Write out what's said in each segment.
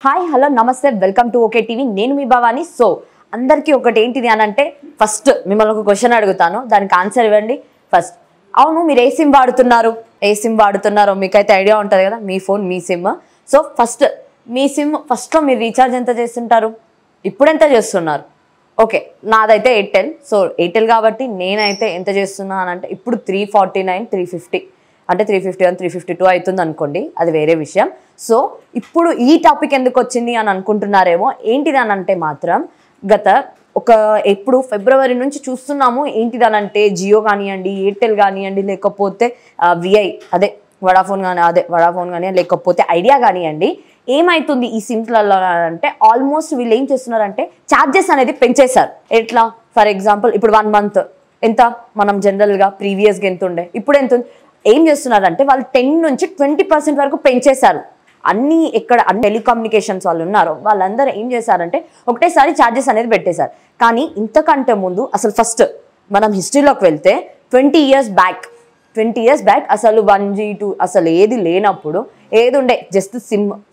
Hi hello నమస్తే welcome to okay TV నేను మీ Bhavani so అందరికీ ఒకటి ఏంటిది అని అంటే ఫస్ట్ మిమ్మల్ని ఒక క్వశ్చన్ అడుగుతాను దానికి ఆన్సర్ ఇవ్వండి ఫస్ట్ అవును మీరు ఏ సిమ్ వాడుతున్నారో మీకైతే ఐడియా ఉంటుంది కదా మీ ఫోన్ మీ సిమ్ సో ఫస్ట్ మీ సిమ్ ఫస్ట్లో మీరు రీఛార్జ్ ఎంత చేస్తుంటారు ఇప్పుడు ఎంత చేస్తున్నారు ఓకే నాదైతే ఎయిర్టెల్ సో ఎయిర్టెల్ కాబట్టి నేనైతే ఎంత చేస్తున్నా అని అంటే ఇప్పుడు 349 350 అంటే 351 352 అవుతుంది అనుకోండి అది వేరే విషయం సో ఇప్పుడు ఈ టాపిక్ ఎందుకు వచ్చింది అని అనుకుంటున్నారేమో ఏంటిది అని అంటే మాత్రం గత ఎప్పుడు ఫిబ్రవరి నుంచి చూస్తున్నాము ఏంటిది అని అంటే జియో కానివ్వండి ఎయిర్టెల్ కానివ్వండి లేకపోతే విఐ వడాఫోన్ కానీ లేకపోతే ఐడియా కానివ్వండి ఏమవుతుంది ఈ సిమ్స్లలో అంటే ఆల్మోస్ట్ వీళ్ళు ఏం చేస్తున్నారంటే ఛార్జెస్ అనేది పెంచేశారు ఎట్లా ఫర్ ఎగ్జాంపుల్ ఇప్పుడు 1 మంత్ ఎంత మనం జనరల్గా ప్రీవియస్గా ఎంత ఉండే ఇప్పుడు ఎంత ఏం చేస్తున్నారంటే వాళ్ళు 10 నుంచి 20% వరకు పెంచేశారు అన్ని టెలికమ్యూనికేషన్స్ వాళ్ళు ఉన్నారో వాళ్ళందరూ ఏం చేశారంటే ఒకటేసారి ఛార్జెస్ అనేది పెట్టేశారు కానీ ఇంతకంటే ముందు అసలు ఫస్ట్ మనం హిస్టరీలోకి వెళ్తే 20 ఇయర్స్ బ్యాక్ అసలు 1G 2 అసలు ఏది లేనప్పుడు ఏది ఉండే జస్ట్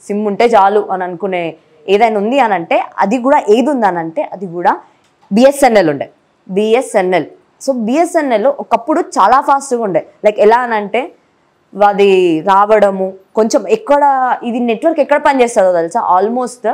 సిమ్ ఉంటే చాలు అని అనుకునే ఏదైనా ఉంది అని అంటే అది కూడా ఏది ఉందనంటే అది కూడా బిఎస్ఎన్ఎల్ ఉండే బిఎస్ఎన్ఎల్ సో బిఎస్ఎన్ఎల్ ఒకప్పుడు చాలా ఫాస్ట్గా ఉండే లైక్ ఎలా అనంటే అది రావడము కొంచెం ఇది నెట్వర్క్ ఎక్కడ పనిచేస్తుందో తెలుసా ఆల్మోస్ట్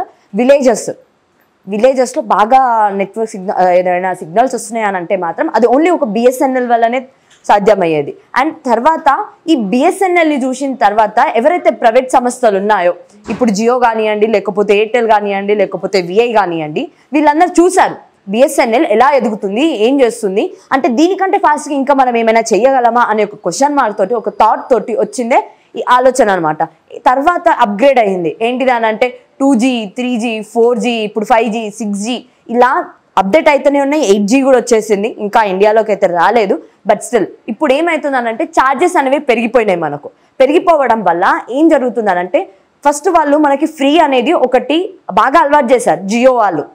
విలేజెస్లో బాగా నెట్వర్క్ ఏదైనా సిగ్నల్స్ వస్తున్నాయి అని అంటే మాత్రం అది ఓన్లీ ఒక బిఎస్ఎన్ఎల్ వల్లనే సాధ్యమయ్యేది అండ్ తర్వాత ఈ బిఎస్ఎన్ఎల్ని చూసిన తర్వాత ఎవరైతే ప్రైవేట్ సంస్థలు ఉన్నాయో ఇప్పుడు జియో కానివ్వండి లేకపోతే ఎయిర్టెల్ కానివ్వండి లేకపోతే విఐ కానివ్వండి వీళ్ళందరూ చూశారు బిఎస్ఎన్ఎల్ ఎలా ఎదుగుతుంది ఏం చేస్తుంది అంటే దీనికంటే ఫాస్ట్గా ఇంకా మనం ఏమైనా చేయగలమా అనే ఒక క్వశ్చన్ మార్క్ తోటి ఒక థాట్ తోటి వచ్చిందే ఈ ఆలోచన అనమాట తర్వాత అప్గ్రేడ్ అయ్యింది ఏంటిది అని అంటే 2G 3G 4G ఇప్పుడు 5G 6G ఇలా అప్డేట్ అయితేనే ఉన్నాయి 8G కూడా వచ్చేసింది ఇంకా ఇండియాలోకి అయితే రాలేదు బట్ స్టిల్ ఇప్పుడు ఏమవుతుందనంటే ఛార్జెస్ అనేవి పెరిగిపోయినాయి మనకు పెరిగిపోవడం వల్ల ఏం జరుగుతుందనంటే ఫస్ట్ వాళ్ళు మనకి ఫ్రీ అనేది ఒకటి బాగా అలవాటు చేశారు జియో వాళ్ళు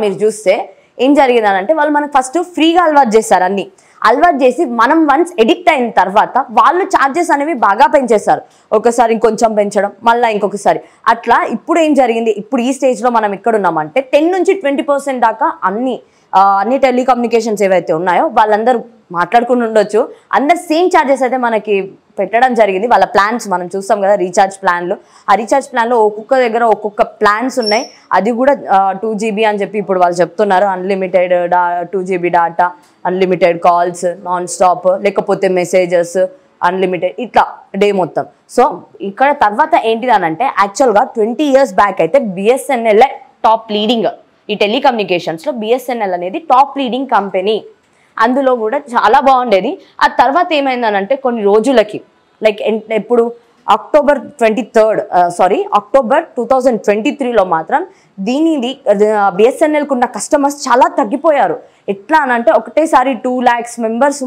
మీరు చూస్తే ఏం జరిగిందనంటే వాళ్ళు మనకు ఫస్ట్ ఫ్రీగా అలవాటు చేసి మనం వన్స్ ఎడిక్ట్ అయిన తర్వాత వాళ్ళు ఛార్జెస్ అనేవి బాగా పెంచేస్తారు ఒకసారి ఇంకొంచెం పెంచడం మళ్ళీ ఇంకొకసారి అట్లా ఇప్పుడు ఏం జరిగింది ఇప్పుడు ఈ స్టేజ్లో మనం ఎక్కడ ఉన్నామంటే 10 నుంచి 20% దాకా అన్ని టెలికమ్యూనికేషన్స్ ఏవైతే ఉన్నాయో వాళ్ళందరూ మాట్లాడుకుని ఉండొచ్చు అందరు సేమ్ ఛార్జెస్ అయితే మనకి పెట్టడం జరిగింది వాళ్ళ ప్లాన్స్ మనం చూస్తాం కదా రీఛార్జ్ ప్లాన్లు ఆ రీఛార్జ్ ప్లాన్లో ఒక్కొక్క దగ్గర ఒక్కొక్క ప్లాన్స్ ఉన్నాయి అది కూడా 2GB అని చెప్పి ఇప్పుడు వాళ్ళు చెప్తున్నారు unlimited 2GB data unlimited calls non stop లేకపోతే మెసేజెస్ అన్లిమిటెడ్ ఇట్లా డే మొత్తం సో ఇక్కడ తర్వాత ఏంటిది అనంటే యాక్చువల్గా 20 ఇయర్స్ బ్యాక్ అయితే బిఎస్ఎన్ఎల్ టాప్ లీడింగ్ ఈ టెలికమ్యూనికేషన్స్లో బిఎస్ఎన్ఎల్ అనేది టాప్ లీడింగ్ కంపెనీ అందులో కూడా చాలా బాగుండేది ఆ తర్వాత ఏమైందనంటే కొన్ని రోజులకి లైక్ ఎప్పుడు అక్టోబర్ 2023లో మాత్రం బిఎస్ఎన్ఎల్కి ఉన్న కస్టమర్స్ చాలా తగ్గిపోయారు ఎట్లా అనంటే ఒకటేసారి 2 lakhs మెంబర్స్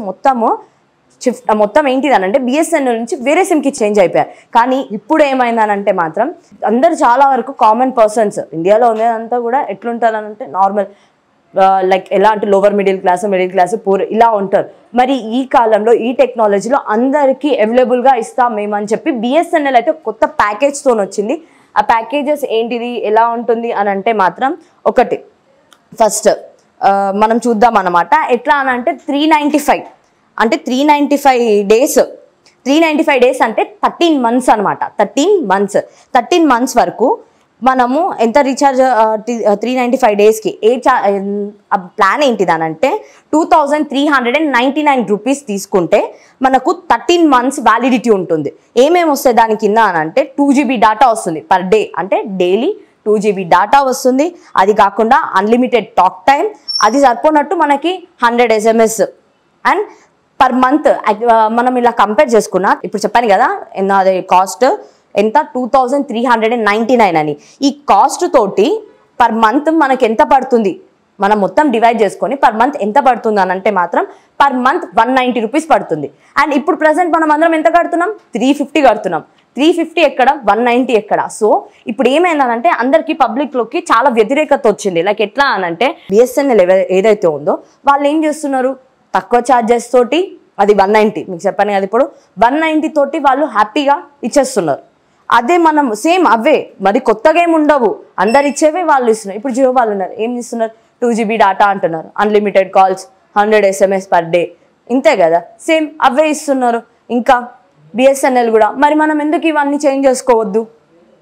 మొత్తం ఏంటిదనంటే బిఎస్ఎన్ఎల్ నుంచి వేరే సిమ్కి చేంజ్ అయిపోయారు కానీ ఇప్పుడు ఏమైందనంటే మాత్రం అందరు చాలా వరకు కామన్ పర్సన్స్ ఇండియాలో ఉండేదంతా కూడా ఎట్లుంటారనంటే నార్మల్ లైక్ ఎలా అంటే లోవర్ మిడిల్ క్లాస్ పూర్ ఇలా ఉంటారు మరి ఈ కాలంలో ఈ టెక్నాలజీలో అందరికీ అవైలబుల్గా ఇస్తాం మేమని చెప్పి బిఎస్ఎన్ఎల్ అయితే కొత్త ప్యాకేజ్తో వచ్చింది ఆ ప్యాకేజెస్ ఏంటిది ఎలా ఉంటుంది అని అంటే మాత్రం ఒకటి ఫస్ట్ మనం చూద్దాం అన్నమాట ఎట్లా అని అంటే 395 అంటే 395 డేస్ అంటే 13 months అనమాట 13 months వరకు మనము ఎంత రీఛార్జ్ 395 డేస్కి ప్లాన్ ఏంటిదనంటే 2399 రూపీస్ తీసుకుంటే మనకు 13 months వ్యాలిడిటీ ఉంటుంది ఏమేమి వస్తాయి దాని కింద అని అంటే 2GB డాటా వస్తుంది పర్ డే అంటే డైలీ 2GB డాటా వస్తుంది అది కాకుండా అన్లిమిటెడ్ టాక్ టైం అది సరిపోనట్టు మనకి 100 SMS అండ్ పర్ మంత్ మనం ఇలా కంపేర్ చేసుకున్నా ఇప్పుడు చెప్పాను కదా అది కాస్ట్ ఎంత 2399 అని ఈ కాస్ట్ తోటి పర్ మంత్ మనకి ఎంత పడుతుంది మనం మొత్తం డివైడ్ చేసుకొని పర్ మంత్ ఎంత పడుతుంది అని అంటే మాత్రం పర్ మంత్ 190 రూపీస్ పడుతుంది అండ్ ఇప్పుడు ప్రజెంట్ మనం అందరం ఎంత కడుతున్నాం 350 కడుతున్నాం 350 ఎక్కడ 190 ఎక్కడ సో ఇప్పుడు ఏమైందనంటే అందరికీ పబ్లిక్లోకి చాలా వ్యతిరేకత వచ్చింది లైక్ ఎట్లా అనంటే బిఎస్ఎన్ఎల్ ఏదైతే ఉందో వాళ్ళు ఏం చేస్తున్నారు తక్కువ ఛార్జెస్ తోటి అది 190 మీకు చెప్పాను కదా ఇప్పుడు 190 తోటి వాళ్ళు హ్యాపీగా ఇచ్చేస్తున్నారు అదే మనం సేమ్ అవే, మరి కొత్తగా ఏమి ఉండవు, అందరు ఇచ్చేవే వాళ్ళు ఇస్తున్నారు. ఇప్పుడు జియో వాళ్ళు ఉన్నారు, ఏం ఇస్తున్నారు, 2GB డేటా అంటున్నారు, unlimited calls, 100 SMS per day, ఇంతే కదా, సేమ్ అవే ఇస్తున్నారు. ఇంకా బిఎస్ఎన్ఎల్ కూడా, మరి మనం ఎందుకు ఇవన్నీ చేంజ్ చేసుకోవద్దు,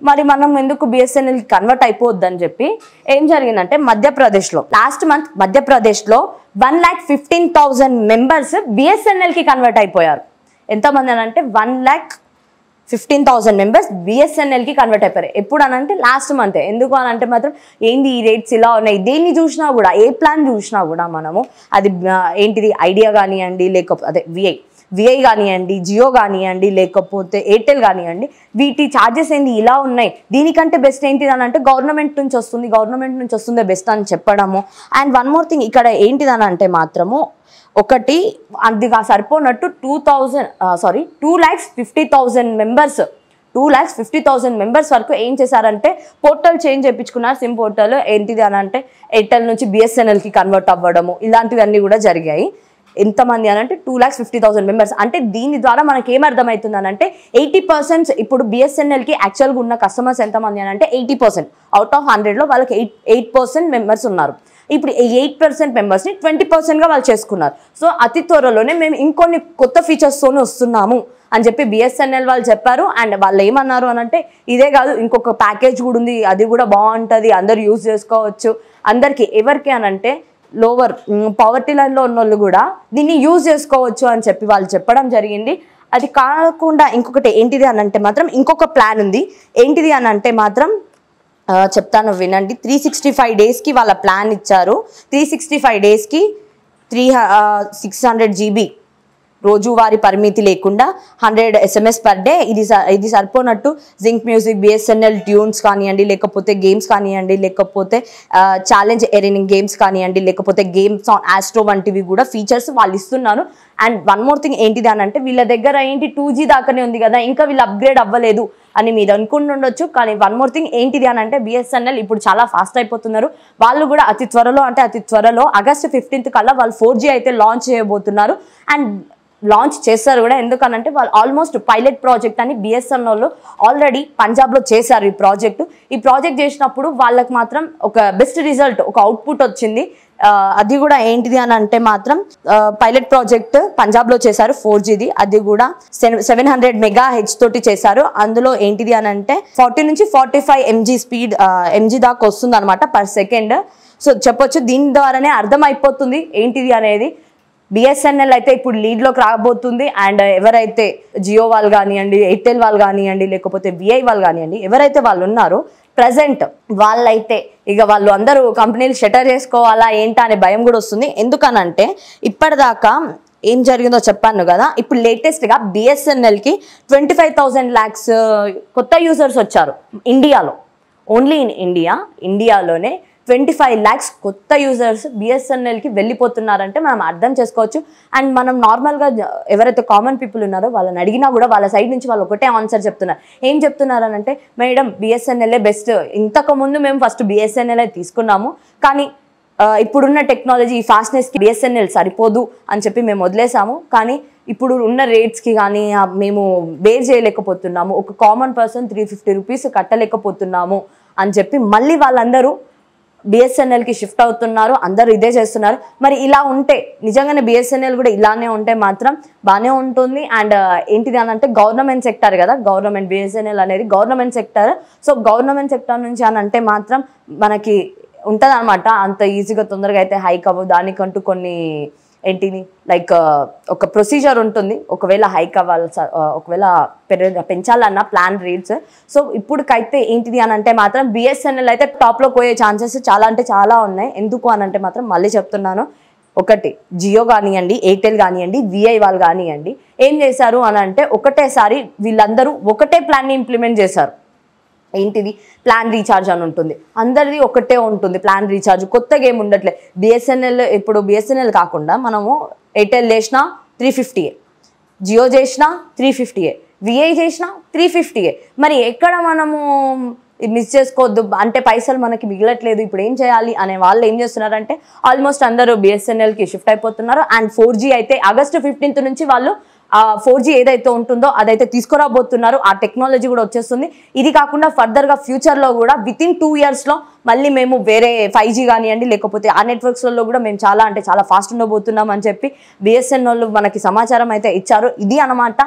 మరి మనం ఎందుకు బిఎస్ఎన్ఎల్కి కన్వర్ట్ అయిపోవద్దు అని చెప్పి ఏం జరిగిందంటే మధ్యప్రదేశ్లో లాస్ట్ మంత్ మధ్యప్రదేశ్లో 1,15,000 మెంబర్స్ బిఎస్ఎన్ఎల్కి కన్వర్ట్ అయిపోయారు. ఎంతమంది అని అంటే 1,15,000 మెంబర్స్ బిఎస్ఎన్ఎల్కి కన్వర్ట్ అయిపోయారు. ఎప్పుడు అని అంటే లాస్ట్ మంత్. ఎందుకు అని అంటే మాత్రం ఏంది ఈ రేట్స్ ఇలా ఉన్నాయి, దేన్ని చూసినా కూడా ఏ ప్లాన్ చూసినా కూడా మనము అది ఏంటిది ఐడియా కానివ్వండి, లేకపోతే అదే విఐ కానివ్వండి, జియో కానివ్వండి, లేకపోతే ఎయిర్టెల్ కానివ్వండి, వీటి ఛార్జెస్ ఏంది ఇలా ఉన్నాయి, దీనికంటే బెస్ట్ ఏంటిది అని అంటే గవర్నమెంట్ నుంచి వస్తుందే బెస్ట్ అని చెప్పడము. అండ్ వన్ మోర్ థింగ్, ఇక్కడ ఏంటిదని అంటే మాత్రము ఒకటి అదిగా సరిపోనట్టు 2,50,000 మెంబర్స్ 2,50,000 మెంబర్స్ వరకు ఏం చేశారంటే పోర్టల్ చేంజ్ చేయించుకున్నారు. సిమ్ పోర్టల్ ఏంటిది అని అంటే ఎయిర్టెల్ నుంచి బిఎస్ఎన్ఎల్కి కన్వర్ట్ అవ్వడము, ఇలాంటివన్నీ కూడా జరిగాయి. ఎంతమంది అని అంటే 2,50,000 మెంబర్స్. అంటే దీని ద్వారా మనకి ఏమర్థమవుతుంది అని అంటే 80% ఇప్పుడు బిఎస్ఎన్ఎల్కి యాక్చువల్గా ఉన్న కస్టమర్స్ ఎంతమంది అని అంటే 80%, అవుట్ ఆఫ్ 100లో వాళ్ళకి 8% మెంబర్స్ ఉన్నారు. ఇప్పుడు 8% మెంబర్స్ని 20%గా వాళ్ళు చేసుకున్నారు. సో అతి త్వరలోనే మేము ఇంకొన్ని కొత్త ఫీచర్స్తోనే వస్తున్నాము అని చెప్పి బిఎస్ఎన్ఎల్ వాళ్ళు చెప్పారు. అండ్ వాళ్ళు ఏమన్నారు అని అంటే ఇదే కాదు, ఇంకొక ప్యాకేజ్ కూడా ఉంది, అది కూడా బాగుంటుంది, అందరు యూజ్ చేసుకోవచ్చు, అందరికీ ఎవరికి అని అంటే లోవర్ పవర్టీ లైన్లో ఉన్న వాళ్ళు కూడా దీన్ని యూజ్ చేసుకోవచ్చు అని చెప్పి వాళ్ళు చెప్పడం జరిగింది. అది కాకుండా ఇంకొకటి ఏంటిది అని అంటే మాత్రం ఇంకొక ప్లాన్ ఉంది. ఏంటిది అని అంటే మాత్రం చెప్తాను వినండి. 365 డేస్కి వాళ్ళ ప్లాన్ ఇచ్చారు. 365 డేస్కి 600 GB రోజువారీ పరిమితి లేకుండా 100 SMS పర్ డే. ఇది సరిపోనట్టు జింక్ మ్యూజిక్, బిఎస్ఎన్ఎల్ ట్యూన్స్ కానివ్వండి, లేకపోతే గేమ్స్ కానివ్వండి, లేకపోతే ఛాలెంజ్ ఎరీనింగ్ గేమ్స్ కానివ్వండి, లేకపోతే గేమ్స్ ఆన్ ఆస్ట్రో వంటివి కూడా ఫీచర్స్ వాళ్ళు ఇస్తున్నారు. అండ్ వన్ మోర్ థింగ్ ఏంటిది అని అంటే వీళ్ళ దగ్గర ఏంటి 2G దాకానే ఉంది కదా, ఇంకా వీళ్ళు అప్గ్రేడ్ అవ్వలేదు అని మీరు అనుకుంటుండొచ్చు. కానీ వన్ మోర్ థింగ్ ఏంటిది అని అంటే బిఎస్ఎన్ఎల్ ఇప్పుడు చాలా ఫాస్ట్ అయిపోతున్నారు. వాళ్ళు కూడా అతి త్వరలో ఆగస్టు 15th కల్లా వాళ్ళు 4G అయితే లాంచ్ చేయబోతున్నారు. అండ్ లాంచ్ చేస్తారు కూడా. ఎందుకనంటే వాళ్ళు ఆల్మోస్ట్ పైలట్ ప్రాజెక్ట్ అని బిఎస్ఎన్ఎల్ ఆల్రెడీ పంజాబ్లో చేశారు ఈ ప్రాజెక్ట్ చేసినప్పుడు వాళ్ళకి మాత్రం ఒక బెస్ట్ రిజల్ట్, ఒక అవుట్పుట్ వచ్చింది. అది కూడా ఏంటిది అని అంటే మాత్రం పైలట్ ప్రాజెక్ట్ పంజాబ్లో చేశారు 4Gది. అది కూడా 700 MHz తోటి చేశారు. అందులో ఏంటిది అని అంటే 40 నుంచి 45 MG దాకా వస్తుంది అనమాట పర్ సెకండ్. సో చెప్పొచ్చు, దీని ద్వారానే అర్థమైపోతుంది ఏంటిది అనేది. బిఎస్ఎన్ఎల్ అయితే ఇప్పుడు లీడ్లోకి రాబోతుంది. అండ్ ఎవరైతే జియో వాళ్ళు కానివ్వండి, ఎయిర్టెల్ వాళ్ళు కానివ్వండి, లేకపోతే విఐ వాళ్ళు కానివ్వండి, ఎవరైతే వాళ్ళు ఉన్నారో ప్రజెంట్ వాళ్ళైతే ఇక వాళ్ళు అందరూ కంపెనీలు షటర్ చేసుకోవాలా ఏంటా అనే భయం కూడా వస్తుంది. ఎందుకనంటే ఇప్పటిదాకా ఏం జరిగిందో చెప్పాను కదా, ఇప్పుడు లేటెస్ట్గా బిఎస్ఎన్ఎల్కి 25,000 lakhs కొత్త యూజర్స్ వచ్చారు ఇండియాలో. ఓన్లీ ఇన్ ఇండియాలోనే 25 lakhs కొత్త యూజర్స్ బిఎస్ఎన్ఎల్కి వెళ్ళిపోతున్నారంటే మనం అర్థం చేసుకోవచ్చు. అండ్ మనం నార్మల్గా ఎవరైతే కామన్ పీపుల్ ఉన్నారో వాళ్ళని అడిగినా కూడా వాళ్ళ సైడ్ నుంచి వాళ్ళు ఒకటే ఆన్సర్ చెప్తున్నారు. ఏం చెప్తున్నారు అని అంటే మేడం బిఎస్ఎన్ఎల్ఏ బెస్ట్, ఇంతకుముందు మేము ఫస్ట్ బిఎస్ఎన్ఎల్ఏ తీసుకున్నాము, కానీ ఇప్పుడున్న టెక్నాలజీ ఈ ఫాస్ట్నెస్కి బిఎస్ఎన్ఎల్ సరిపోదు అని చెప్పి మేము వదిలేసాము. కానీ ఇప్పుడు ఉన్న రేట్స్కి కానీ మేము బేర్ చేయలేకపోతున్నాము, ఒక కామన్ పర్సన్ 350 రూపీస్ కట్టలేకపోతున్నాము అని చెప్పి మళ్ళీ వాళ్ళందరూ బిఎస్ఎన్ఎల్కి షిఫ్ట్ అవుతున్నారు. అందరూ ఇదే చేస్తున్నారు. మరి ఇలా ఉంటే నిజంగానే బిఎస్ఎన్ఎల్ కూడా ఇలానే ఉంటే మాత్రం బాగానే ఉంటుంది. అండ్ ఏంటిది అని అంటే గవర్నమెంట్ సెక్టర్ కదా, బిఎస్ఎన్ఎల్ అనేది government sector. So government sector నుంచి అని అంటే మాత్రం మనకి ఉంటుంది అనమాట, అంత ఈజీగా తొందరగా అయితే హైక్ అవ్వదు. దానికంటూ కొన్ని ఏంటిది లైక్ ఒక ప్రొసీజర్ ఉంటుంది. ఒకవేళ హైక్ అవ్వాలి, ఒకవేళ పెంచాలన్న ప్లాన్ రేట్స్. సో ఇప్పుడుకైతే ఏంటిది అని అంటే మాత్రం బిఎస్ఎన్ఎల్ అయితే టాప్లో పోయే ఛాన్సెస్ చాలా అంటే చాలా ఉన్నాయి. ఎందుకు అని అంటే మాత్రం మళ్ళీ చెప్తున్నాను, ఒకటి జియో కానివ్వండి, ఎయిర్టెల్ కానివ్వండి, విఐ వాళ్ళు కానివ్వండి ఏం చేశారు అని అంటే ఒకటేసారి వీళ్ళందరూ ఒకటే ప్లాన్ని ఇంప్లిమెంట్ చేశారు. ఏంటిది ప్లాన్ రీఛార్జ్ అని ఉంటుంది, అందరిది ఒకటే ఉంటుంది ప్లాన్ రీఛార్జ్, కొత్తగా ఏమి ఉండట్లే. ఇప్పుడు బిఎస్ఎన్ఎల్ కాకుండా మనము ఎయిర్టెల్ చేసినా 350, జియో చేసినా 350, విఐ చేసినా 350. మరి ఎక్కడ మనము మిస్ చేసుకోవద్దు అంటే పైసలు మనకి మిగలట్లేదు, ఇప్పుడు ఏం చేయాలి అనే వాళ్ళు ఏం చేస్తున్నారంటే ఆల్మోస్ట్ అందరూ బిఎస్ఎన్ఎల్కి షిఫ్ట్ అయిపోతున్నారు. అండ్ 4G అయితే ఆగస్టు 15th నుంచి వాళ్ళు ఆ 4G ఏదైతే ఉంటుందో అదైతే తీసుకురాబోతున్నారు. ఆ టెక్నాలజీ కూడా వచ్చేస్తుంది. ఇది కాకుండా ఫర్దర్గా ఫ్యూచర్లో కూడా వితిన్ 2 ఇయర్స్లో మళ్ళీ మేము వేరే 5G కానివ్వండి లేకపోతే ఆ నెట్వర్క్స్లలో కూడా మేము చాలా అంటే చాలా ఫాస్ట్ ఉండబోతున్నాం అని చెప్పి బిఎస్ఎన్ఎల్ మనకి సమాచారం అయితే ఇచ్చారు. ఇది అన్నమాట.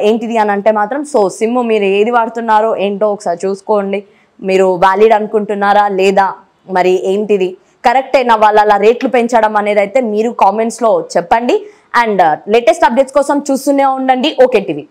ఏంటిది అని అంటే మాత్రం సో సిమ్ మీరు ఏది వాడుతున్నారో ఏంటో ఒకసారి చూసుకోండి. మీరు వ్యాలిడ్ అనుకుంటున్నారా లేదా, మరి ఏంటిది కరెక్టేనా వాళ్ళ అలా రేట్లు పెంచడం అనేది అయితే మీరు కామెంట్స్లో చెప్పండి. అండ్ లేటెస్ట్ అప్డేట్స్ కోసం చూస్తూనే ఉండండి ఓకే టీవీ.